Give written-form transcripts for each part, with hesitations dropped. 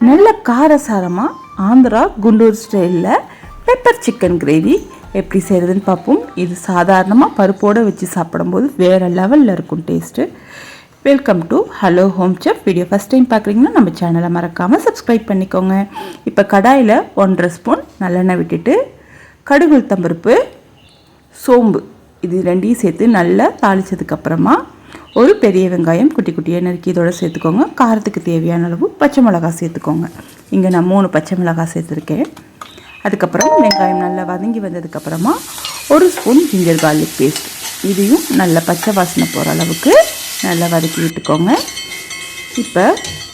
நல்ல காரசாரமாக ஆந்திரா குண்டூர் ஸ்டைலில் பெப்பர் சிக்கன் கிரேவி எப்படி செய்கிறதுன்னு பார்ப்போம். இது சாதாரணமாக பருப்போடு வச்சு சாப்பிடும்போது வேறு லெவலில் இருக்கும் taste. Welcome to hello home chef. Video first time பார்க்குறீங்கன்னா நம்ம சேனலை மறக்காமல் சப்ஸ்கிரைப் பண்ணிக்கோங்க. இப்போ கடாயில் 1.5 ஸ்பூன் நல்லெண்ணெய் விட்டுட்டு கடுகு உளுத்தம்பருப்பு சோம்பு இது ரெண்டையும் சேர்த்து நல்லா தாளித்ததுக்கப்புறமா ஒரு பெரிய வெங்காயம் குட்டி குட்டியாக நறுக்கி இதோட சேர்த்துக்கோங்க. காரத்துக்கு தேவையான அளவு பச்சை மிளகாய் சேர்த்துக்கோங்க. இங்கே நான் 3 பச்சை மிளகாய் சேர்த்துருக்கேன். அதுக்கப்புறம் வெங்காயம் நல்லா வதங்கி வந்ததுக்கப்புறமா 1 ஸ்பூன் ஜிஞ்சர் கார்லிக் பேஸ்ட் இதையும் நல்லா பச்சை வாசனை போகிற அளவுக்கு நல்லா வதக்கி விட்டுக்கோங்க. இப்போ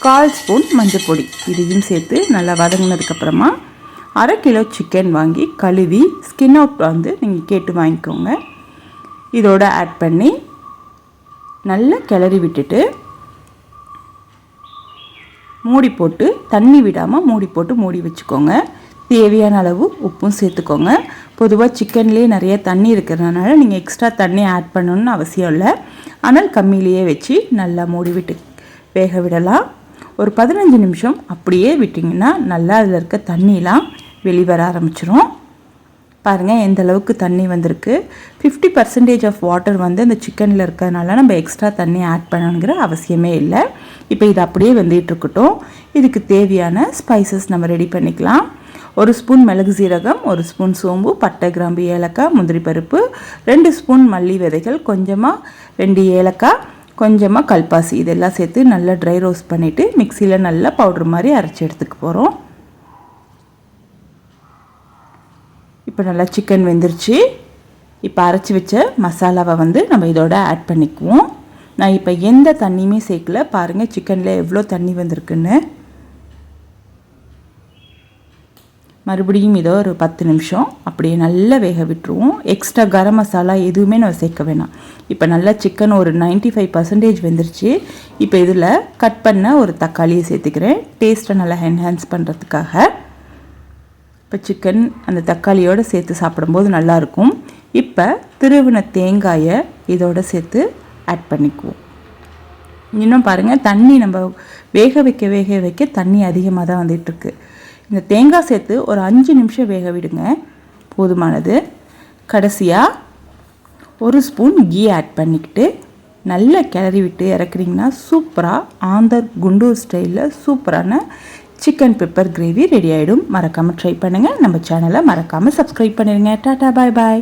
1/4 ஸ்பூன் மஞ்சள் பொடி இதையும் சேர்த்து நல்லா வதங்கினதுக்கப்புறமா 1/2 கிலோ சிக்கன் வாங்கி கழுவி ஸ்கின் அவுட் வந்து நீங்கள் கேட்டு வாங்கிக்கோங்க. இதோட ஆட் பண்ணி நல்லா கிளறி விட்டுட்டு மூடி போட்டு தண்ணி விடாமல் மூடி வச்சுக்கோங்க. தேவையான அளவு உப்பும் சேர்த்துக்கோங்க. பொதுவாக சிக்கன்லேயே நிறைய தண்ணி இருக்கிறதுனால நீங்கள் எக்ஸ்ட்ரா தண்ணி ஆட் பண்ணணுன்னு அவசியம் இல்லை. ஆனால் கம்மியிலேயே வச்சு நல்லா மூடி விட்டு வேக விடலாம். ஒரு 15 நிமிஷம் அப்படியே விட்டிங்கன்னா நல்லா அதில் இருக்க தண்ணிலாம் வெளிவர ஆரம்பிச்சிடும். பாருங்கள் எந்த அளவுக்கு தண்ணி வந்திருக்கு. 50% ஆஃப் வாட்டர் வந்து இந்த சிக்கனில் இருக்கிறதுனால நம்ம எக்ஸ்ட்ரா தண்ணி ஆட் பண்ணணுங்கிற அவசியமே இல்லை. இப்போ இது அப்படியே வெந்துட்டு இருக்கட்டும். இதுக்கு தேவையான ஸ்பைசஸ் நம்ம ரெடி பண்ணிக்கலாம். 1 ஸ்பூன் மிளகு சீரகம், 1 ஸ்பூன் சோம்பு, பட்டை கிராம்பு ஏலக்காய், முந்திரி பருப்பு, 2 ஸ்பூன் மல்லி விதைகள், கொஞ்சமாக 2 ஏலக்காய், கொஞ்சமாக கல்பாசி இதெல்லாம் சேர்த்து நல்லா ட்ரை ரோஸ்ட் பண்ணிவிட்டு மிக்சியில் நல்லா பவுட்ரு மாதிரி அரைச்சி எடுத்துக்க போகிறோம். இப்போ நல்லா சிக்கன் வெந்துருச்சு. இப்போ அரைச்சி வச்ச மசாலாவை வந்து நம்ம இதோட ஆட் பண்ணிக்குவோம். நான் இப்போ எந்த தண்ணியுமே சேர்க்கல. பாருங்கள் சிக்கனில் எவ்வளோ தண்ணி வந்திருக்குன்னு. மறுபடியும் இதோ ஒரு 10 நிமிஷம் அப்படியே நல்லா வேக விட்டுருவோம். எக்ஸ்ட்ரா கரம் மசாலா எதுவுமே நம்ம சேர்க்க வேணாம். இப்போ நல்லா சிக்கன் ஒரு 95% வெந்துருச்சு. இப்போ இதில் கட் பண்ண ஒரு தக்காளியை சேர்த்துக்கிறேன், டேஸ்ட்டை நல்லா என்ஹான்ஸ் பண்ணுறதுக்காக. இப்போ சிக்கன் அந்த தக்காளியோடு சேர்த்து சாப்பிடும்போது நல்லாயிருக்கும். இப்போ திருவின தேங்காயை இதோடு சேர்த்து ஆட் பண்ணிக்குவோம். இன்னும் பாருங்கள் தண்ணி நம்ம வேக வைக்க தண்ணி அதிகமாக தான் வந்துட்டுருக்கு. இந்த தேங்காய் சேர்த்து ஒரு 5 நிமிஷம் வேக விடுங்க, போதுமானது. கடைசியாக 1 ஸ்பூன் கீ ஆட் பண்ணிக்கிட்டு நல்லா கிளறி விட்டு இறக்குறீங்கன்னா சூப்பராக ஆந்தர் குண்டூர் ஸ்டைலில் சூப்பரான சிக்கன் பெப்பர் கிரேவி ரெடி ஆகிடும். மறக்காமல் ட்ரை பண்ணுங்கள். நம்ம சேனலை மறக்காமல் சப்ஸ்கிரைப் பண்ணிடுங்க. டாட்டா பாய் பாய்.